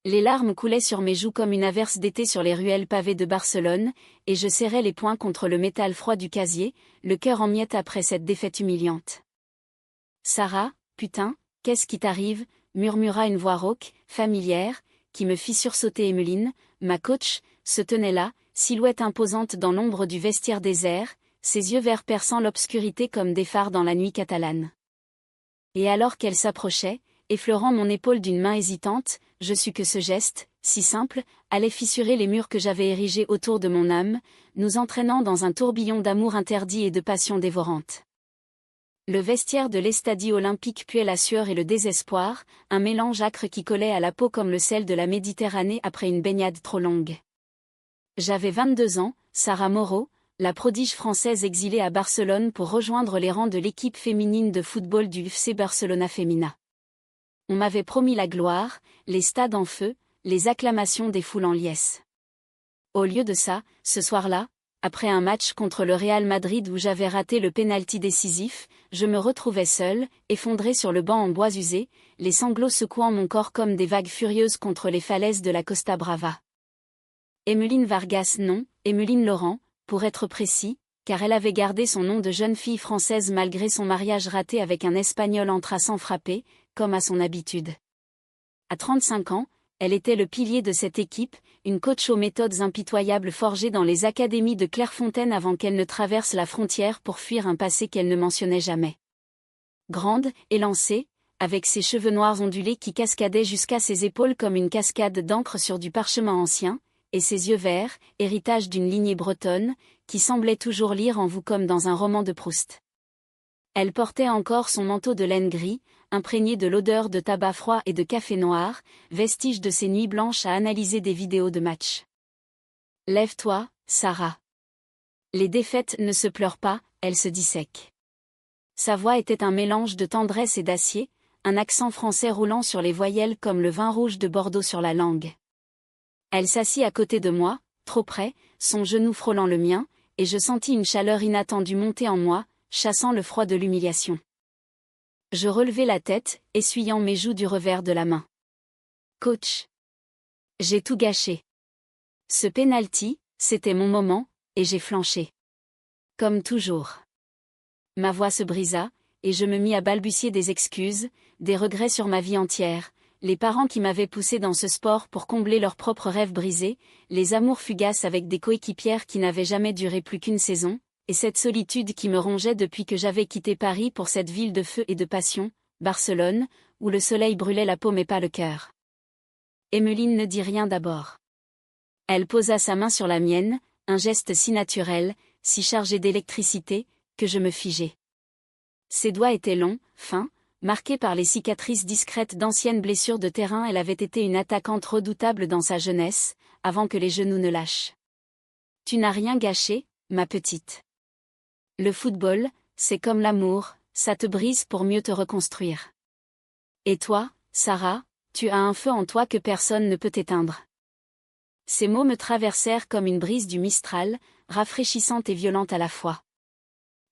Les larmes coulaient sur mes joues comme une averse d'été sur les ruelles pavées de Barcelone, et je serrais les poings contre le métal froid du casier, le cœur en miettes après cette défaite humiliante. Sarah, putain, qu'est-ce qui t'arrive, murmura une voix rauque, familière, qui me fit sursauter. Emmeline, ma coach, se tenait là, silhouette imposante dans l'ombre du vestiaire désert, ses yeux verts perçant l'obscurité comme des phares dans la nuit catalane. Et alors qu'elle s'approchait, effleurant mon épaule d'une main hésitante, je sus que ce geste, si simple, allait fissurer les murs que j'avais érigés autour de mon âme, nous entraînant dans un tourbillon d'amour interdit et de passion dévorante. Le vestiaire de l'Estadi olympique puait la sueur et le désespoir, un mélange âcre qui collait à la peau comme le sel de la Méditerranée après une baignade trop longue. J'avais 22 ans, Sarah Moreau, la prodige française exilée à Barcelone pour rejoindre les rangs de l'équipe féminine de football du FC Barcelona Femina. On m'avait promis la gloire, les stades en feu, les acclamations des foules en liesse. Au lieu de ça, ce soir-là, après un match contre le Real Madrid où j'avais raté le pénalty décisif, je me retrouvais seule, effondrée sur le banc en bois usé, les sanglots secouant mon corps comme des vagues furieuses contre les falaises de la Costa Brava. Emmeline Vargas non, Emmeline Laurent, pour être précis, car elle avait gardé son nom de jeune fille française malgré son mariage raté avec un Espagnol entraçant frappé, comme à son habitude. À 35 ans, elle était le pilier de cette équipe, une coach aux méthodes impitoyables forgée dans les académies de Clairefontaine avant qu'elle ne traverse la frontière pour fuir un passé qu'elle ne mentionnait jamais. Grande, élancée, avec ses cheveux noirs ondulés qui cascadaient jusqu'à ses épaules comme une cascade d'encre sur du parchemin ancien, et ses yeux verts, héritage d'une lignée bretonne, qui semblait toujours lire en vous comme dans un roman de Proust. Elle portait encore son manteau de laine gris, imprégné de l'odeur de tabac froid et de café noir, vestige de ses nuits blanches à analyser des vidéos de match. « Lève-toi, Sarah. Les défaites ne se pleurent pas, elles se dissèquent. » Sa voix était un mélange de tendresse et d'acier, un accent français roulant sur les voyelles comme le vin rouge de Bordeaux sur la langue. Elle s'assit à côté de moi, trop près, son genou frôlant le mien, et je sentis une chaleur inattendue monter en moi, chassant le froid de l'humiliation. Je relevai la tête, essuyant mes joues du revers de la main. « Coach. J'ai tout gâché. Ce pénalty, c'était mon moment, et j'ai flanché. Comme toujours. » Ma voix se brisa, et je me mis à balbutier des excuses, des regrets sur ma vie entière, les parents qui m'avaient poussé dans ce sport pour combler leurs propres rêves brisés, les amours fugaces avec des coéquipières qui n'avaient jamais duré plus qu'une saison, et cette solitude qui me rongeait depuis que j'avais quitté Paris pour cette ville de feu et de passion, Barcelone, où le soleil brûlait la peau mais pas le cœur. Emmeline ne dit rien d'abord. Elle posa sa main sur la mienne, un geste si naturel, si chargé d'électricité, que je me figeai. Ses doigts étaient longs, fins, marqués par les cicatrices discrètes d'anciennes blessures de terrain. Elle avait été une attaquante redoutable dans sa jeunesse, avant que les genoux ne lâchent. « Tu n'as rien gâché, ma petite. Le football, c'est comme l'amour, ça te brise pour mieux te reconstruire. Et toi, Sarah, tu as un feu en toi que personne ne peut éteindre. » Ces mots me traversèrent comme une brise du Mistral, rafraîchissante et violente à la fois.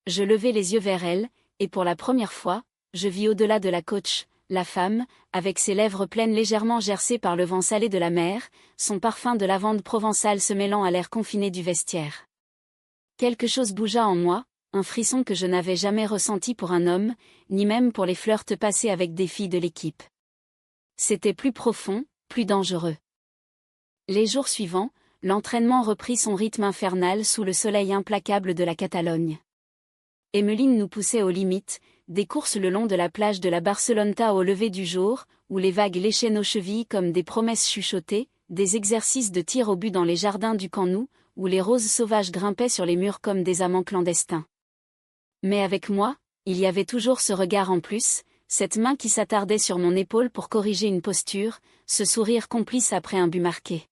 Je levai les yeux vers elle, et pour la première fois, je vis au-delà de la coach, la femme, avec ses lèvres pleines légèrement gercées par le vent salé de la mer, son parfum de lavande provençale se mêlant à l'air confiné du vestiaire. Quelque chose bougea en moi, un frisson que je n'avais jamais ressenti pour un homme, ni même pour les flirts passés avec des filles de l'équipe. C'était plus profond, plus dangereux. Les jours suivants, l'entraînement reprit son rythme infernal sous le soleil implacable de la Catalogne. Emmeline nous poussait aux limites, des courses le long de la plage de la Barceloneta au lever du jour, où les vagues léchaient nos chevilles comme des promesses chuchotées, des exercices de tir au but dans les jardins du Camp Nou, où les roses sauvages grimpaient sur les murs comme des amants clandestins. Mais avec moi, il y avait toujours ce regard en plus, cette main qui s'attardait sur mon épaule pour corriger une posture, ce sourire complice après un but marqué.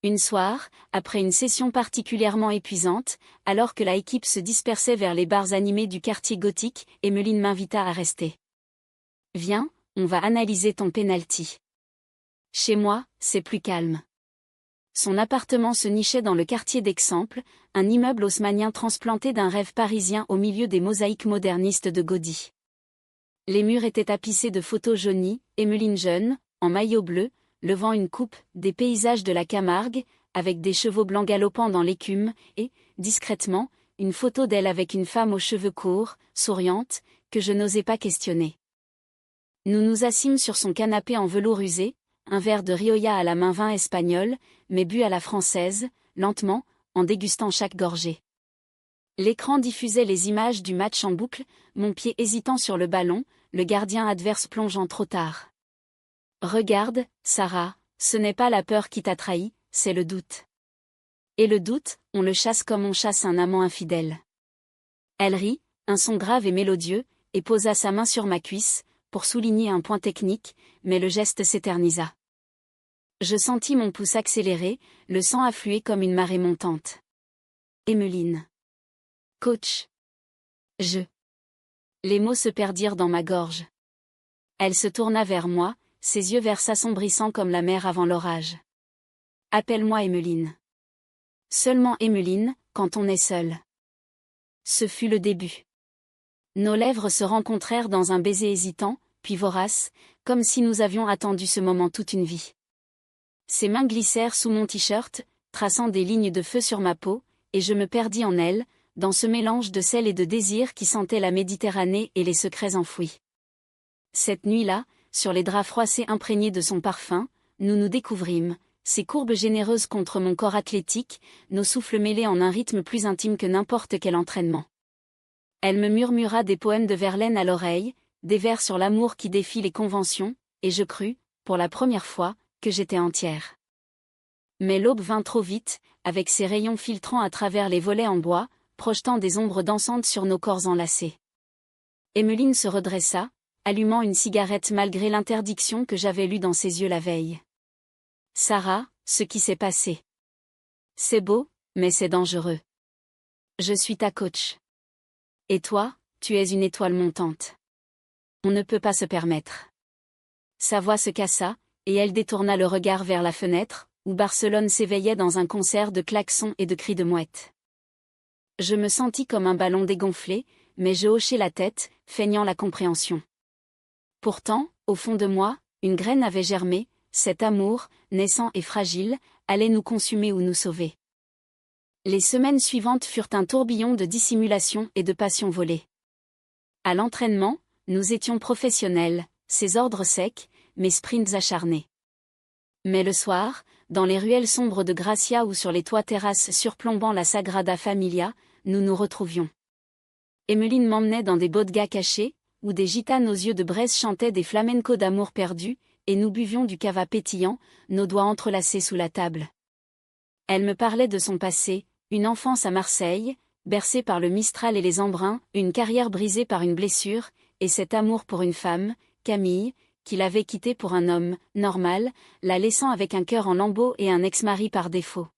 Une soir, après une session particulièrement épuisante, alors que la équipe se dispersait vers les bars animés du quartier gothique, Emmeline m'invita à rester. « Viens, on va analyser ton penalty. Chez moi, c'est plus calme. » Son appartement se nichait dans le quartier d'Eixample, un immeuble haussmannien transplanté d'un rêve parisien au milieu des mosaïques modernistes de Gaudí. Les murs étaient tapissés de photos jaunies, Emmeline jeune, en maillot bleu, levant une coupe, des paysages de la Camargue, avec des chevaux blancs galopant dans l'écume, et, discrètement, une photo d'elle avec une femme aux cheveux courts, souriante, que je n'osais pas questionner. Nous nous assîmes sur son canapé en velours usé, un verre de Rioja à la main, vin espagnol, mais bu à la française, lentement, en dégustant chaque gorgée. L'écran diffusait les images du match en boucle, mon pied hésitant sur le ballon, le gardien adverse plongeant trop tard. Regarde, Sarah, ce n'est pas la peur qui t'a trahi, c'est le doute. Et le doute, on le chasse comme on chasse un amant infidèle. Elle rit, un son grave et mélodieux, et posa sa main sur ma cuisse, pour souligner un point technique, mais le geste s'éternisa. Je sentis mon pouce accélérer, le sang affluer comme une marée montante. Emmeline. Coach. Les mots se perdirent dans ma gorge. Elle se tourna vers moi, ses yeux verts s'assombrissant comme la mer avant l'orage. Appelle-moi Emmeline. Seulement Emmeline, quand on est seul. Ce fut le début. Nos lèvres se rencontrèrent dans un baiser hésitant, puis vorace, comme si nous avions attendu ce moment toute une vie. Ses mains glissèrent sous mon t-shirt, traçant des lignes de feu sur ma peau, et je me perdis en elle, dans ce mélange de sel et de désir qui sentait la Méditerranée et les secrets enfouis. Cette nuit-là, sur les draps froissés imprégnés de son parfum, nous nous découvrîmes, ses courbes généreuses contre mon corps athlétique, nos souffles mêlés en un rythme plus intime que n'importe quel entraînement. Elle me murmura des poèmes de Verlaine à l'oreille, des vers sur l'amour qui défient les conventions, et je crus, pour la première fois, que j'étais entière. Mais l'aube vint trop vite, avec ses rayons filtrant à travers les volets en bois, projetant des ombres dansantes sur nos corps enlacés. Emmeline se redressa, allumant une cigarette malgré l'interdiction que j'avais lue dans ses yeux la veille. Sarah, ce qui s'est passé. C'est beau, mais c'est dangereux. Je suis ta coach. Et toi, tu es une étoile montante. On ne peut pas se permettre. Sa voix se cassa, et elle détourna le regard vers la fenêtre, où Barcelone s'éveillait dans un concert de klaxons et de cris de mouettes. Je me sentis comme un ballon dégonflé, mais je hochai la tête, feignant la compréhension. Pourtant, au fond de moi, une graine avait germé, cet amour, naissant et fragile, allait nous consumer ou nous sauver. Les semaines suivantes furent un tourbillon de dissimulation et de passion volée. À l'entraînement, nous étions professionnels, ses ordres secs, mes sprints acharnés. Mais le soir, dans les ruelles sombres de Gracia ou sur les toits terrasses surplombant la Sagrada Familia, nous nous retrouvions. Emmeline m'emmenait dans des bodegas cachés, où des gitanes aux yeux de braise chantaient des flamencos d'amour perdu, et nous buvions du cava pétillant, nos doigts entrelacés sous la table. Elle me parlait de son passé, une enfance à Marseille, bercée par le Mistral et les embruns, une carrière brisée par une blessure, et cet amour pour une femme, Camille, qu'il avait quittée pour un homme, normal, la laissant avec un cœur en lambeaux et un ex-mari par défaut.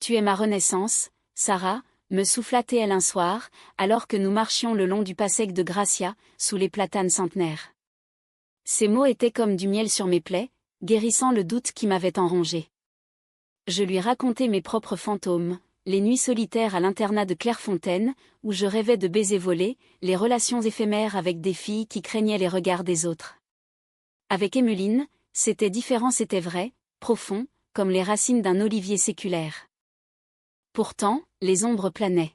Tu es ma renaissance, Sarah, me souffla-t-elle un soir, alors que nous marchions le long du Passec de Gracia, sous les platanes centenaires. Ces mots étaient comme du miel sur mes plaies, guérissant le doute qui m'avait enrongé. Je lui racontai mes propres fantômes, les nuits solitaires à l'internat de Clairefontaine, où je rêvais de baisers volés, les relations éphémères avec des filles qui craignaient les regards des autres. Avec Emmeline, c'était différent, c'était vrai, profond, comme les racines d'un olivier séculaire. Pourtant, les ombres planaient.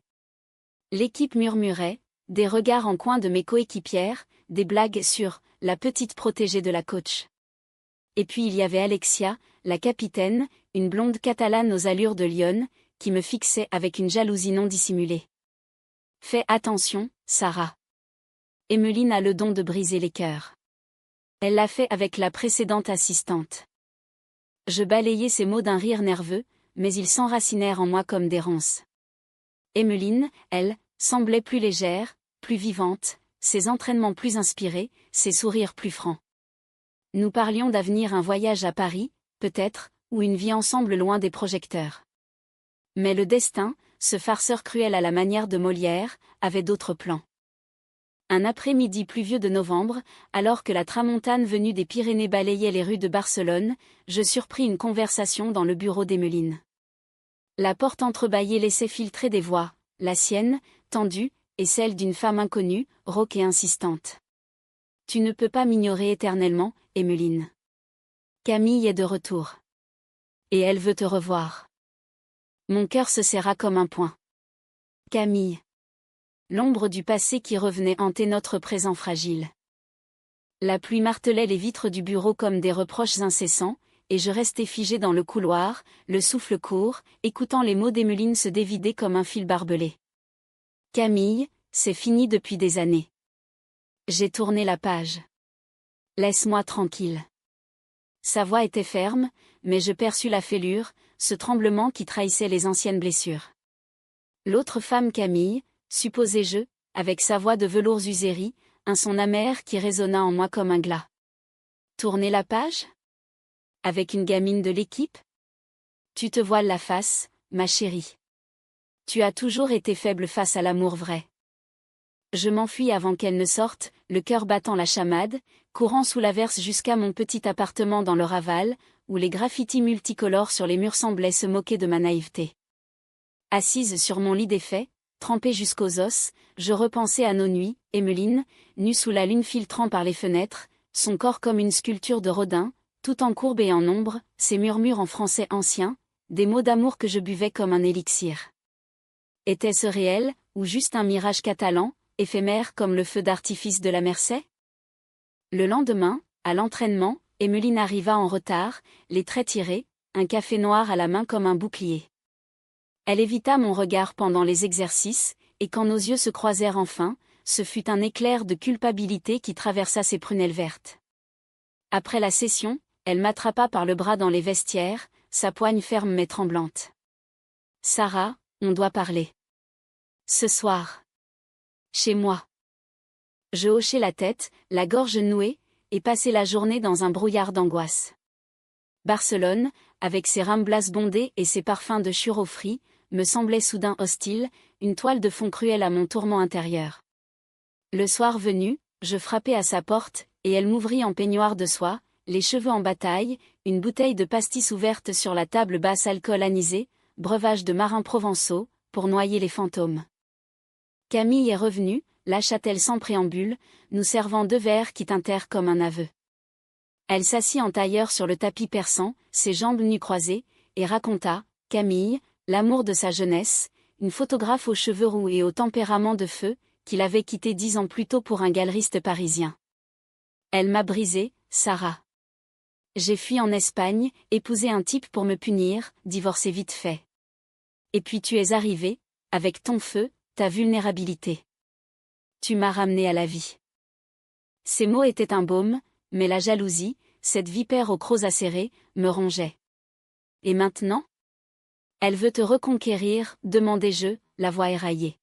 L'équipe murmurait, des regards en coin de mes coéquipières, des blagues sur « la petite protégée de la coach ». Et puis il y avait Alexia, la capitaine, une blonde catalane aux allures de lionne, qui me fixait avec une jalousie non dissimulée. Fais attention, Sarah. Emmeline a le don de briser les cœurs. Elle l'a fait avec la précédente assistante. Je balayai ces mots d'un rire nerveux, mais ils s'enracinèrent en moi comme des ronces. Emmeline, elle, semblait plus légère, plus vivante, ses entraînements plus inspirés, ses sourires plus francs. Nous parlions d'avenir, un voyage à Paris, peut-être, ou une vie ensemble loin des projecteurs. Mais le destin, ce farceur cruel à la manière de Molière, avait d'autres plans. Un après-midi pluvieux de novembre, alors que la tramontane venue des Pyrénées balayait les rues de Barcelone, je surpris une conversation dans le bureau d'Emmeline. La porte entrebâillée laissait filtrer des voix, la sienne, tendue, et celle d'une femme inconnue, rauque et insistante. Tu ne peux pas m'ignorer éternellement, Emmeline. Camille est de retour. Et elle veut te revoir. Mon cœur se serra comme un poing. Camille. L'ombre du passé qui revenait hanter notre présent fragile. La pluie martelait les vitres du bureau comme des reproches incessants, et je restais figé dans le couloir, le souffle court, écoutant les mots d'Emmeline se dévider comme un fil barbelé. Camille, c'est fini depuis des années. J'ai tourné la page. Laisse-moi tranquille. Sa voix était ferme, mais je perçus la fêlure, ce tremblement qui trahissait les anciennes blessures. L'autre femme Camille, supposai-je, avec sa voix de velours usérie, un son amer qui résonna en moi comme un glas. Tourner la page ? Avec une gamine de l'équipe ? Tu te voiles la face, ma chérie. Tu as toujours été faible face à l'amour vrai. Je m'enfuis avant qu'elle ne sorte, le cœur battant la chamade, courant sous l'averse jusqu'à mon petit appartement dans le Raval, où les graffitis multicolores sur les murs semblaient se moquer de ma naïveté. Assise sur mon lit défait, trempée jusqu'aux os, je repensais à nos nuits, Emmeline, nue sous la lune filtrant par les fenêtres, son corps comme une sculpture de Rodin, tout en courbe et en ombre, ses murmures en français ancien, des mots d'amour que je buvais comme un élixir. Était-ce réel, ou juste un mirage catalan, éphémère comme le feu d'artifice de la Mercey ? Le lendemain, à l'entraînement, Emmeline arriva en retard, les traits tirés, un café noir à la main comme un bouclier. Elle évita mon regard pendant les exercices, et quand nos yeux se croisèrent enfin, ce fut un éclair de culpabilité qui traversa ses prunelles vertes. Après la session, elle m'attrapa par le bras dans les vestiaires, sa poigne ferme mais tremblante. « Sarah, on doit parler. Ce soir. Chez moi. » Je hochai la tête, la gorge nouée, et passai la journée dans un brouillard d'angoisse. Barcelone, avec ses ramblas bondées et ses parfums de churros frits, me semblait soudain hostile, une toile de fond cruelle à mon tourment intérieur. Le soir venu, je frappai à sa porte, et elle m'ouvrit en peignoir de soie, les cheveux en bataille, une bouteille de pastis ouverte sur la table basse alcool anisé, breuvage de marins provençaux, pour noyer les fantômes. Camille est revenue, lâcha-t-elle sans préambule, nous servant 2 verres qui tintèrent comme un aveu. Elle s'assit en tailleur sur le tapis persan, ses jambes nues croisées, et raconta, Camille, l'amour de sa jeunesse, une photographe aux cheveux roux et au tempérament de feu, qu'il avait quitté 10 ans plus tôt pour un galeriste parisien. Elle m'a brisé, Sarah. J'ai fui en Espagne, épousé un type pour me punir, divorcé vite fait. Et puis tu es arrivé, avec ton feu, ta vulnérabilité. Tu m'as ramené à la vie. Ces mots étaient un baume, mais la jalousie, cette vipère aux crocs acérés, me rongeait. Et maintenant ? Elle veut te reconquérir, demandai-je, la voix éraillée.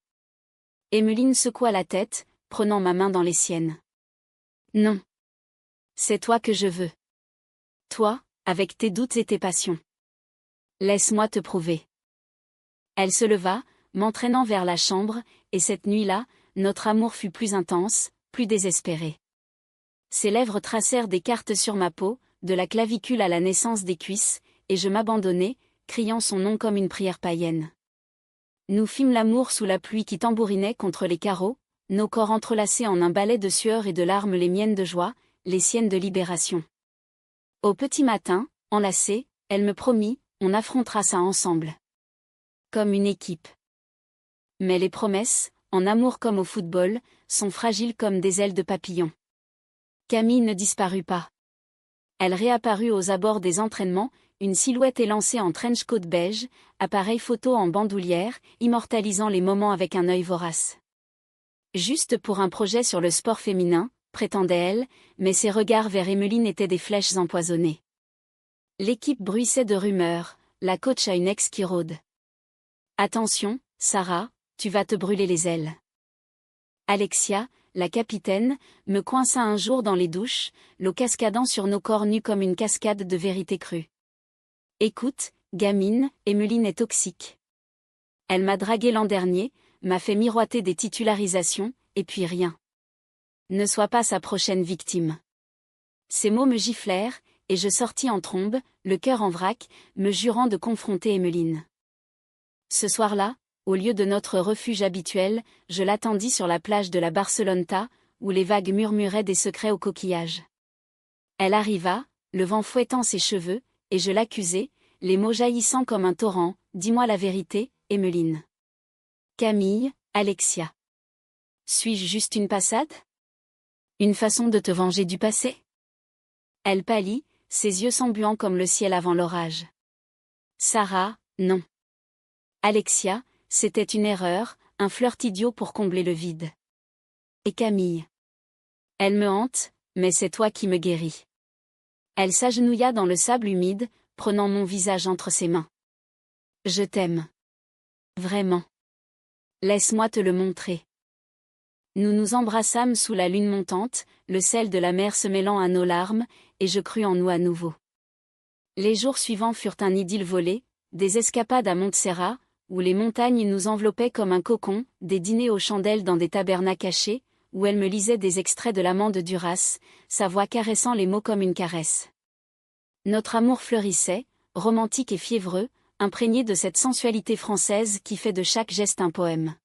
Emmeline secoua la tête, prenant ma main dans les siennes. Non. C'est toi que je veux. Toi, avec tes doutes et tes passions. Laisse-moi te prouver. Elle se leva, m'entraînant vers la chambre, et cette nuit-là, notre amour fut plus intense, plus désespéré. Ses lèvres tracèrent des cartes sur ma peau, de la clavicule à la naissance des cuisses, et je m'abandonnai, criant son nom comme une prière païenne. Nous fîmes l'amour sous la pluie qui tambourinait contre les carreaux, nos corps entrelacés en un ballet de sueur et de larmes, les miennes de joie, les siennes de libération. Au petit matin, enlacée, elle me promit, on affrontera ça ensemble. Comme une équipe. Mais les promesses, en amour comme au football, sont fragiles comme des ailes de papillon. Camille ne disparut pas. Elle réapparut aux abords des entraînements, une silhouette élancée en trench coat beige, appareil photo en bandoulière, immortalisant les moments avec un œil vorace. Juste pour un projet sur le sport féminin, prétendait-elle, mais ses regards vers Emmeline étaient des flèches empoisonnées. L'équipe bruissait de rumeurs, la coach a une ex qui rôde. Attention, Sarah, tu vas te brûler les ailes. Alexia, la capitaine, me coinça un jour dans les douches, l'eau cascadant sur nos corps nus comme une cascade de vérité crue. Écoute, gamine, Emmeline est toxique. Elle m'a dragué l'an dernier, m'a fait miroiter des titularisations, et puis rien. Ne sois pas sa prochaine victime. Ces mots me giflèrent, et je sortis en trombe, le cœur en vrac, me jurant de confronter Emmeline. Ce soir-là, au lieu de notre refuge habituel, je l'attendis sur la plage de la Barceloneta, où les vagues murmuraient des secrets aux coquillages. Elle arriva, le vent fouettant ses cheveux, et je l'accusai, les mots jaillissant comme un torrent, « Dis-moi la vérité, Emmeline. » Camille, Alexia. Suis-je juste une passade? Une façon de te venger du passé? Elle pâlit, ses yeux s'embuant comme le ciel avant l'orage. Sarah, non. Alexia, c'était une erreur, un flirt idiot pour combler le vide. Et Camille. Elle me hante, mais c'est toi qui me guéris. Elle s'agenouilla dans le sable humide, prenant mon visage entre ses mains. Je t'aime. Vraiment. Laisse-moi te le montrer. Nous nous embrassâmes sous la lune montante, le sel de la mer se mêlant à nos larmes, et je crus en nous à nouveau. Les jours suivants furent un idylle volé, des escapades à Montserrat, où les montagnes nous enveloppaient comme un cocon, des dîners aux chandelles dans des tabernas cachés, où elle me lisait des extraits de l'amant de Duras, sa voix caressant les mots comme une caresse. Notre amour fleurissait, romantique et fiévreux, imprégné de cette sensualité française qui fait de chaque geste un poème.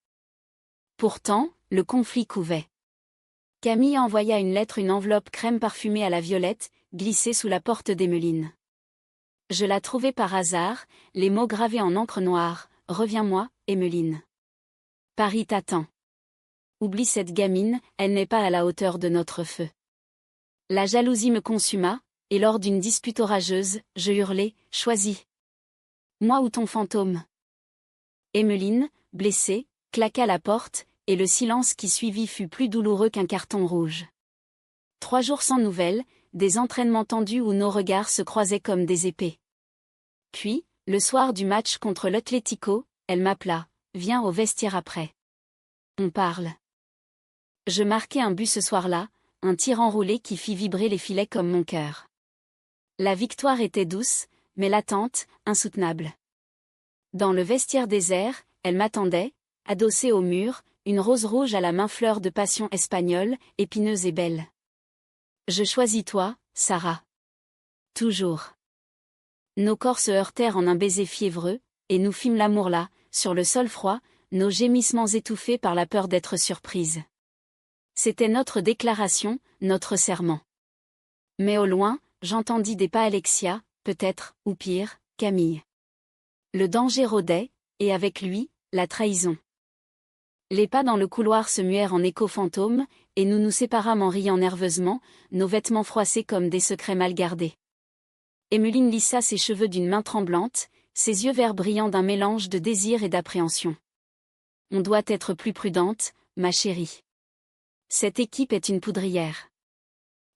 Pourtant, le conflit couvait. Camille envoya une enveloppe crème parfumée à la violette, glissée sous la porte d'Emmeline. Je la trouvai par hasard, les mots gravés en encre noire, « Reviens-moi, Emmeline. Paris t'attend. Oublie cette gamine, elle n'est pas à la hauteur de notre feu. » La jalousie me consuma, et lors d'une dispute orageuse, je hurlai, « Choisis. Moi ou ton fantôme. » Emmeline, blessée, claqua la porte, et le silence qui suivit fut plus douloureux qu'un carton rouge. 3 jours sans nouvelles, des entraînements tendus où nos regards se croisaient comme des épées. Puis, le soir du match contre l'Atlético, elle m'appela, « Viens au vestiaire après. On parle. » Je marquai un but ce soir-là, un tir enroulé qui fit vibrer les filets comme mon cœur. La victoire était douce, mais l'attente, insoutenable. Dans le vestiaire désert, elle m'attendait, adossée au mur, une rose rouge à la main fleur de passion espagnole, épineuse et belle. Je choisis toi, Sarah. Toujours. Nos corps se heurtèrent en un baiser fiévreux, et nous fîmes l'amour là, sur le sol froid, nos gémissements étouffés par la peur d'être surprises. C'était notre déclaration, notre serment. Mais au loin, j'entendis des pas Alexia, peut-être, ou pire, Camille. Le danger rôdait, et avec lui, la trahison. Les pas dans le couloir se muèrent en échos fantômes, et nous nous séparâmes en riant nerveusement, nos vêtements froissés comme des secrets mal gardés. Emmeline lissa ses cheveux d'une main tremblante, ses yeux verts brillants d'un mélange de désir et d'appréhension. On doit être plus prudente, ma chérie. Cette équipe est une poudrière.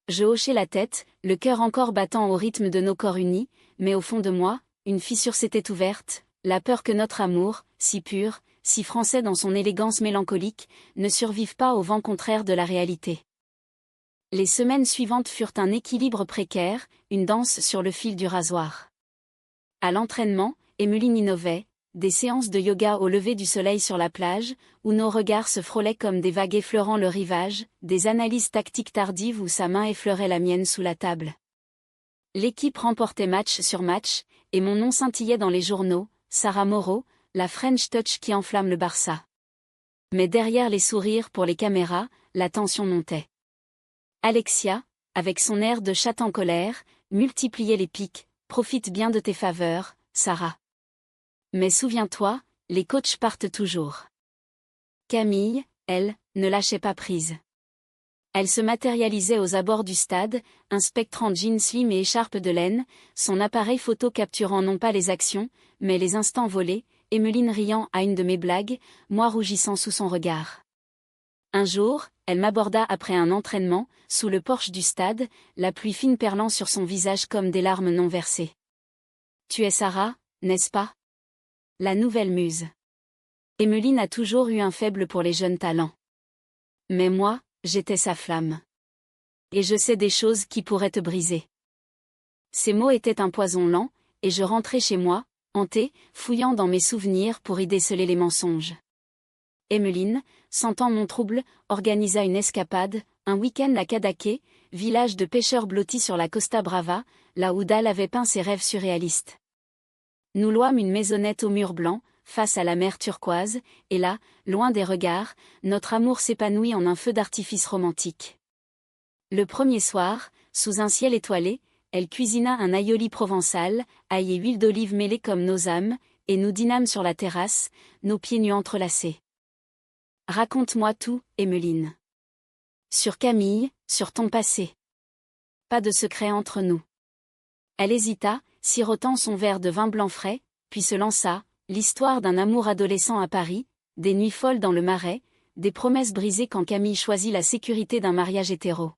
Je hochai la tête, le cœur encore battant au rythme de nos corps unis, mais au fond de moi, une fissure s'était ouverte, la peur que notre amour, si pur, si français dans son élégance mélancolique, ne survive pas au vent contraire de la réalité. Les semaines suivantes furent un équilibre précaire, une danse sur le fil du rasoir. À l'entraînement, Emmeline innovait, des séances de yoga au lever du soleil sur la plage, où nos regards se frôlaient comme des vagues effleurant le rivage, des analyses tactiques tardives où sa main effleurait la mienne sous la table. L'équipe remportait match sur match, et mon nom scintillait dans les journaux, Sarah Moreau, la French Touch qui enflamme le Barça. Mais derrière les sourires pour les caméras, la tension montait. Alexia, avec son air de chatte en colère, multipliait les piques, profite bien de tes faveurs, Sarah. Mais souviens-toi, les coachs partent toujours. Camille, elle, ne lâchait pas prise. Elle se matérialisait aux abords du stade, un spectre en jeans slim et écharpe de laine, son appareil photo capturant non pas les actions, mais les instants volés, Emmeline riant à une de mes blagues, moi rougissant sous son regard. Un jour, elle m'aborda après un entraînement, sous le porche du stade, la pluie fine perlant sur son visage comme des larmes non versées. « Tu es Sarah, n'est-ce pas ? La nouvelle muse. » Emmeline a toujours eu un faible pour les jeunes talents. Mais moi, j'étais sa flamme. Et je sais des choses qui pourraient te briser. Ces mots étaient un poison lent, et je rentrai chez moi, hantée, fouillant dans mes souvenirs pour y déceler les mensonges. Emmeline, sentant mon trouble, organisa une escapade, un week-end à Cadaqués, village de pêcheurs blottis sur la Costa Brava, là où Dahl avait peint ses rêves surréalistes. Nous louâmes une maisonnette aux murs blancs, face à la mer turquoise, et là, loin des regards, notre amour s'épanouit en un feu d'artifice romantique. Le premier soir, sous un ciel étoilé, elle cuisina un aioli provençal, ail et huile d'olive mêlés comme nos âmes, et nous dînâmes sur la terrasse, nos pieds nus entrelacés. Raconte-moi tout, Emmeline. Sur Camille, sur ton passé. Pas de secret entre nous. Elle hésita, sirotant son verre de vin blanc frais, puis se lança, l'histoire d'un amour adolescent à Paris, des nuits folles dans le Marais, des promesses brisées quand Camille choisit la sécurité d'un mariage hétéro.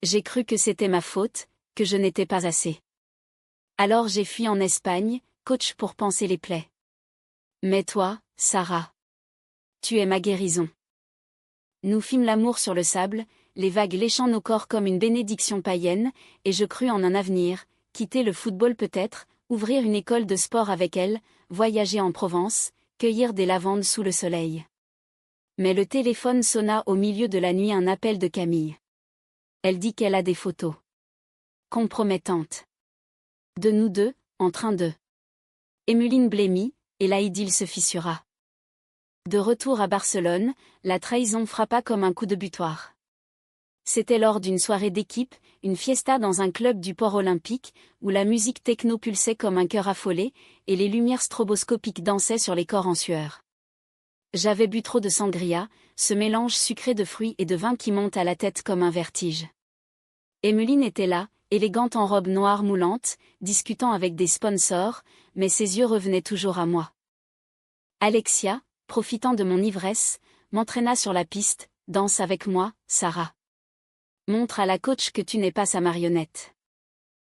J'ai cru que c'était ma faute, que je n'étais pas assez. Alors j'ai fui en Espagne, coach pour panser les plaies. Mais toi, Sarah, tu es ma guérison. Nous fîmes l'amour sur le sable, les vagues léchant nos corps comme une bénédiction païenne, et je crus en un avenir, quitter le football peut-être, ouvrir une école de sport avec elle, voyager en Provence, cueillir des lavandes sous le soleil. Mais le téléphone sonna au milieu de la nuit, un appel de Camille. Elle dit qu'elle a des photos compromettantes de nous deux, en train de... Emmeline blêmit, et la idylle se fissura. De retour à Barcelone, la trahison frappa comme un coup de butoir. C'était lors d'une soirée d'équipe, une fiesta dans un club du port olympique, où la musique techno pulsait comme un cœur affolé, et les lumières stroboscopiques dansaient sur les corps en sueur. J'avais bu trop de sangria, ce mélange sucré de fruits et de vin qui monte à la tête comme un vertige. Emmeline était là, élégante en robe noire moulante, discutant avec des sponsors, mais ses yeux revenaient toujours à moi. Alexia, profitant de mon ivresse, m'entraîna sur la piste, danse avec moi, Sarah. Montre à la coach que tu n'es pas sa marionnette.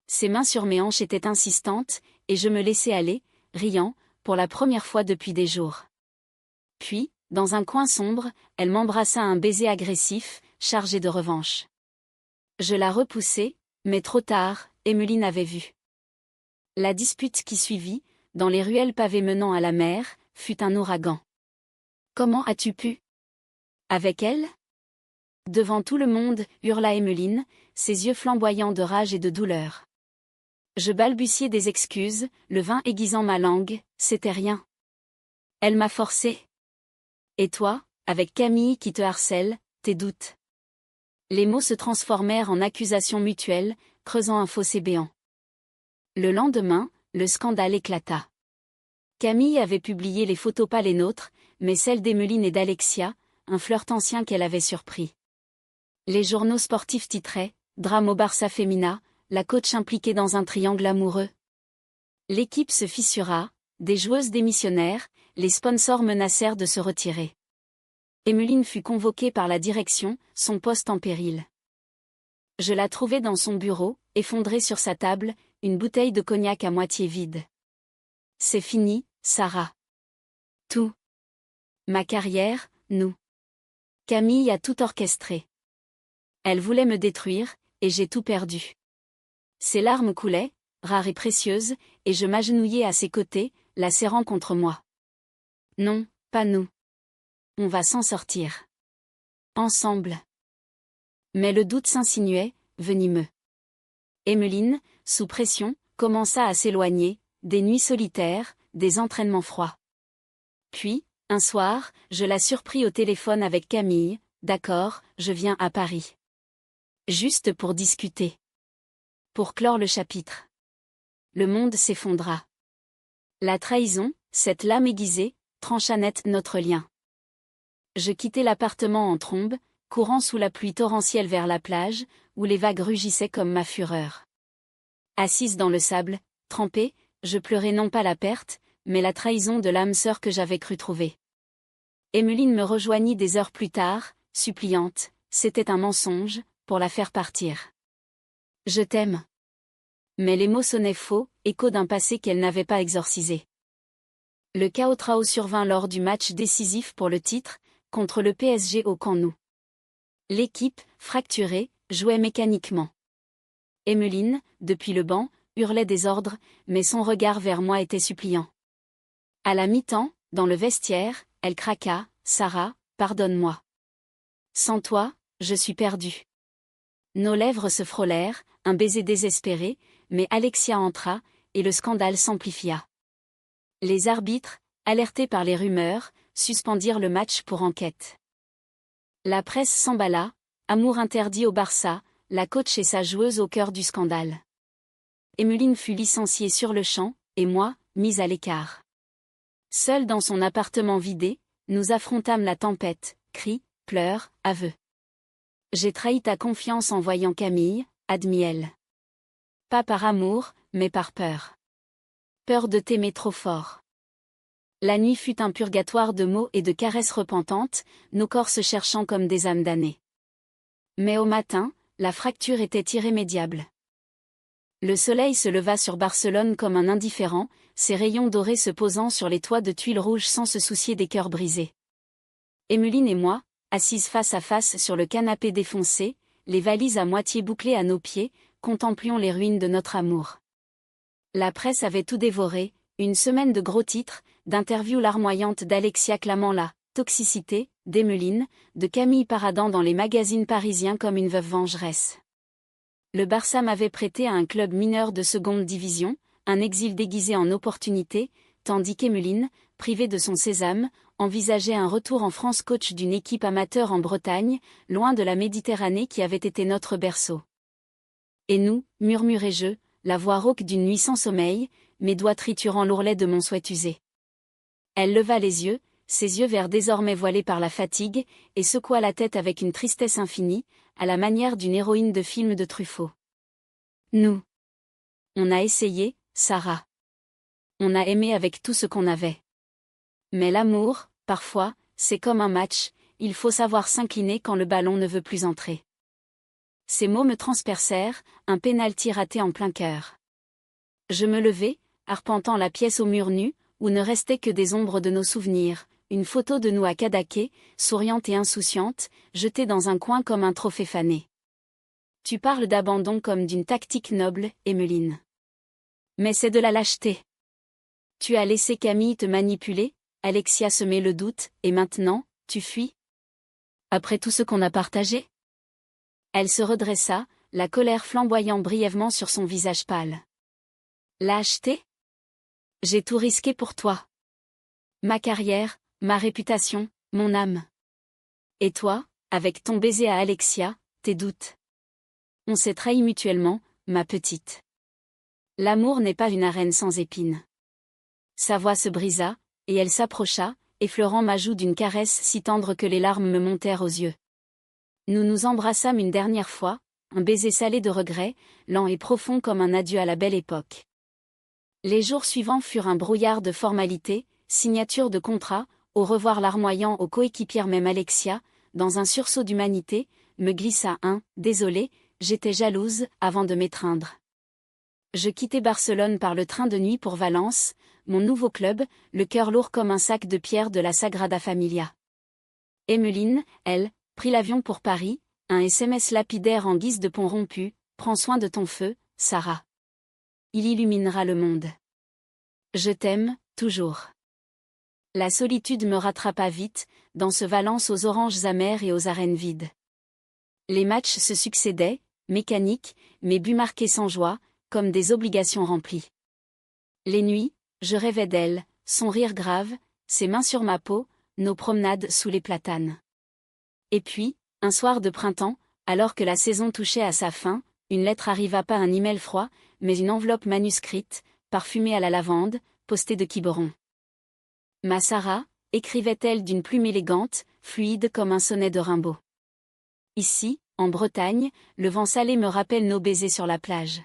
Ses mains sur mes hanches étaient insistantes, et je me laissai aller, riant, pour la première fois depuis des jours. Puis, dans un coin sombre, elle m'embrassa un baiser agressif, chargé de revanche. Je la repoussai, mais trop tard, Emmeline avait vu. La dispute qui suivit, dans les ruelles pavées menant à la mer, fut un ouragan. Comment as-tu pu? Avec elle? Devant tout le monde, hurla Emmeline, ses yeux flamboyants de rage et de douleur. Je balbutiai des excuses, le vin aiguisant ma langue, c'était rien. Elle m'a forcé. Et toi, avec Camille qui te harcèle, tes doutes. Les mots se transformèrent en accusations mutuelles, creusant un fossé béant. Le lendemain, le scandale éclata. Camille avait publié les photos, pas les nôtres, mais celles d'Emmeline et d'Alexia, un flirt ancien qu'elle avait surpris. Les journaux sportifs titraient « Drame au Barça Femina, la coach impliquée dans un triangle amoureux ». L'équipe se fissura, des joueuses démissionnèrent, les sponsors menacèrent de se retirer. Emmeline fut convoquée par la direction, son poste en péril. Je la trouvai dans son bureau, effondrée sur sa table, une bouteille de cognac à moitié vide. C'est fini, Sarah. Tout. Ma carrière, nous. Camille a tout orchestré. Elle voulait me détruire, et j'ai tout perdu. Ses larmes coulaient, rares et précieuses, et je m'agenouillai à ses côtés, la serrant contre moi. Non, pas nous. On va s'en sortir. Ensemble. Mais le doute s'insinuait, venimeux. Emmeline, sous pression, commença à s'éloigner, des nuits solitaires, des entraînements froids. Puis, un soir, je la surpris au téléphone avec Camille, d'accord, je viens à Paris. Juste pour discuter. Pour clore le chapitre. Le monde s'effondra. La trahison, cette lame aiguisée, trancha net notre lien. Je quittai l'appartement en trombe, courant sous la pluie torrentielle vers la plage, où les vagues rugissaient comme ma fureur. Assise dans le sable, trempée, je pleurais non pas la perte, mais la trahison de l'âme sœur que j'avais cru trouver. Emmeline me rejoignit des heures plus tard, suppliante, c'était un mensonge, pour la faire partir. Je t'aime. Mais les mots sonnaient faux, écho d'un passé qu'elle n'avait pas exorcisé. Le chaos trao survint lors du match décisif pour le titre, contre le PSG au Camp Nou. L'équipe, fracturée, jouait mécaniquement. Emmeline, depuis le banc, hurlait des ordres, mais son regard vers moi était suppliant. À la mi-temps, dans le vestiaire, elle craqua, « Sarah, pardonne-moi. Sans toi, je suis perdue. » Nos lèvres se frôlèrent, un baiser désespéré, mais Alexia entra, et le scandale s'amplifia. Les arbitres, alertés par les rumeurs, suspendirent le match pour enquête. La presse s'emballa, amour interdit au Barça, la coach et sa joueuse au cœur du scandale. Emmeline fut licenciée sur le champ, et moi, mise à l'écart. Seule dans son appartement vidé, nous affrontâmes la tempête, cris, pleurs, aveux. J'ai trahi ta confiance en voyant Camille, admis-elle. Pas par amour, mais par peur. Peur de t'aimer trop fort. La nuit fut un purgatoire de mots et de caresses repentantes, nos corps se cherchant comme des âmes damnées. Mais au matin, la fracture était irrémédiable. Le soleil se leva sur Barcelone comme un indifférent, ses rayons dorés se posant sur les toits de tuiles rouges sans se soucier des cœurs brisés. Emmeline et moi, assises face à face sur le canapé défoncé, les valises à moitié bouclées à nos pieds, contemplions les ruines de notre amour. La presse avait tout dévoré, une semaine de gros titres, d'interviews larmoyantes d'Alexia clamant la toxicité, d'Emmeline, de Camille paradant dans les magazines parisiens comme une veuve vengeresse. Le Barça m'avait prêté à un club mineur de seconde division, un exil déguisé en opportunité, tandis qu'Emmeline, privée de son sésame, envisageait un retour en France coach d'une équipe amateur en Bretagne, loin de la Méditerranée qui avait été notre berceau. Et nous, murmurai-je, la voix rauque d'une nuit sans sommeil, mes doigts triturant l'ourlet de mon souhait usé. Elle leva les yeux, ses yeux verts désormais voilés par la fatigue, et secoua la tête avec une tristesse infinie, à la manière d'une héroïne de film de Truffaut. Nous. On a essayé, Sarah. On a aimé avec tout ce qu'on avait. Mais l'amour, parfois, c'est comme un match, il faut savoir s'incliner quand le ballon ne veut plus entrer. Ces mots me transpercèrent, un pénalty raté en plein cœur. Je me levai, arpentant la pièce au mur nu, où ne restaient que des ombres de nos souvenirs, une photo de nous à Cadaqués, souriante et insouciante, jetée dans un coin comme un trophée fané. Tu parles d'abandon comme d'une tactique noble, Emmeline. Mais c'est de la lâcheté. Tu as laissé Camille te manipuler, Alexia semer le doute, et maintenant, tu fuis? Après tout ce qu'on a partagé? Elle se redressa, la colère flamboyant brièvement sur son visage pâle. Lâcheté? J'ai tout risqué pour toi. Ma carrière, ma réputation, mon âme. Et toi, avec ton baiser à Alexia, tes doutes. On s'est trahis mutuellement, ma petite. L'amour n'est pas une arène sans épines. Sa voix se brisa, et elle s'approcha, effleurant ma joue d'une caresse si tendre que les larmes me montèrent aux yeux. Nous nous embrassâmes une dernière fois, un baiser salé de regret, lent et profond comme un adieu à la belle époque. Les jours suivants furent un brouillard de formalités, signature de contrats, au revoir larmoyant aux coéquipières même Alexia, dans un sursaut d'humanité, me glissa un « désolé, j'étais jalouse » avant de m'étreindre. Je quittai Barcelone par le train de nuit pour Valence, mon nouveau club, le cœur lourd comme un sac de pierre de la Sagrada Familia. Emmeline, elle, prit l'avion pour Paris, un SMS lapidaire en guise de pont rompu, « Prends soin de ton feu, Sarah. Il illuminera le monde. Je t'aime, toujours. » La solitude me rattrapa vite, dans ce Valence aux oranges amères et aux arènes vides. Les matchs se succédaient, mécaniques, mes buts marqués sans joie, comme des obligations remplies. Les nuits, je rêvais d'elle, son rire grave, ses mains sur ma peau, nos promenades sous les platanes. Et puis, un soir de printemps, alors que la saison touchait à sa fin, une lettre arriva, pas un email froid, mais une enveloppe manuscrite, parfumée à la lavande, postée de Quiberon. Ma Sarah, écrivait-elle d'une plume élégante, fluide comme un sonnet de Rimbaud. Ici, en Bretagne, le vent salé me rappelle nos baisers sur la plage.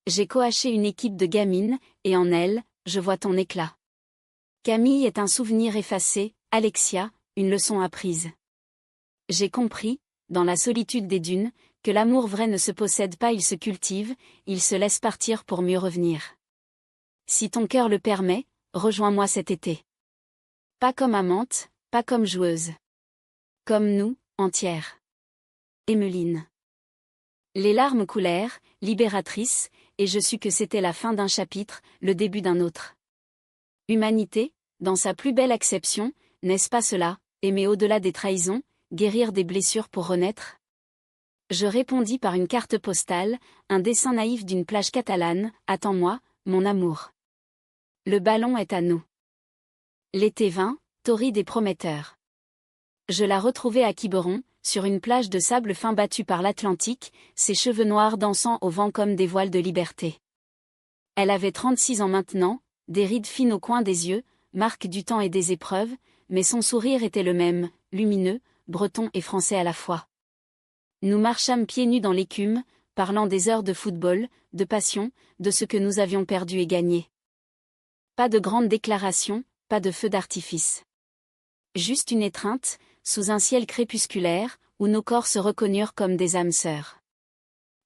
J'ai coaché une équipe de gamines, et en elle, je vois ton éclat. Camille est un souvenir effacé, Alexia, une leçon apprise. J'ai compris, dans la solitude des dunes, que l'amour vrai ne se possède pas, il se cultive, il se laisse partir pour mieux revenir. Si ton cœur le permet, rejoins-moi cet été. Pas comme amante, pas comme joueuse. Comme nous, entière. Emmeline. Les larmes coulèrent, libératrices, et je sus que c'était la fin d'un chapitre, le début d'un autre. Humanité, dans sa plus belle acception, n'est-ce pas cela, aimer au-delà des trahisons, guérir des blessures pour renaître? Je répondis par une carte postale, un dessin naïf d'une plage catalane, attends-moi, mon amour. Le ballon est à nous. L'été vint, torride et prometteur. Je la retrouvai à Quiberon, sur une plage de sable fin battue par l'Atlantique, ses cheveux noirs dansant au vent comme des voiles de liberté. Elle avait 36 ans maintenant, des rides fines au coin des yeux, marque du temps et des épreuves, mais son sourire était le même, lumineux, breton et français à la fois. Nous marchâmes pieds nus dans l'écume, parlant des heures de football, de passion, de ce que nous avions perdu et gagné. Pas de grandes déclarations, pas de feux d'artifice. Juste une étreinte, sous un ciel crépusculaire, où nos corps se reconnurent comme des âmes sœurs.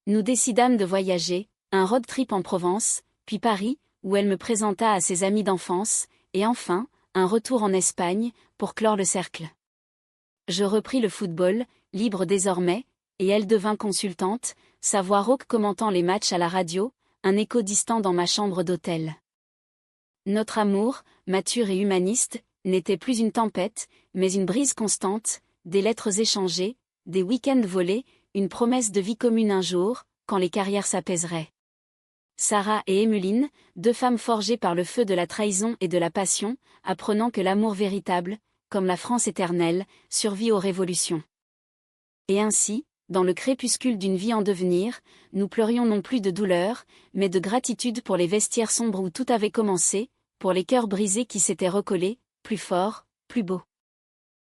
Nous décidâmes de voyager, un road trip en Provence, puis Paris, où elle me présenta à ses amis d'enfance, et enfin, un retour en Espagne, pour clore le cercle. Je repris le football, libre désormais, et elle devint consultante, sa voix rauque commentant les matchs à la radio, un écho distant dans ma chambre d'hôtel. Notre amour, mature et humaniste, n'était plus une tempête, mais une brise constante, des lettres échangées, des week-ends volés, une promesse de vie commune un jour, quand les carrières s'apaiseraient. Sarah et Emmeline, deux femmes forgées par le feu de la trahison et de la passion, apprenant que l'amour véritable, comme la France éternelle, survit aux révolutions. Et ainsi, dans le crépuscule d'une vie en devenir, nous pleurions non plus de douleur, mais de gratitude pour les vestiaires sombres où tout avait commencé, pour les cœurs brisés qui s'étaient recollés, plus forts, plus beaux.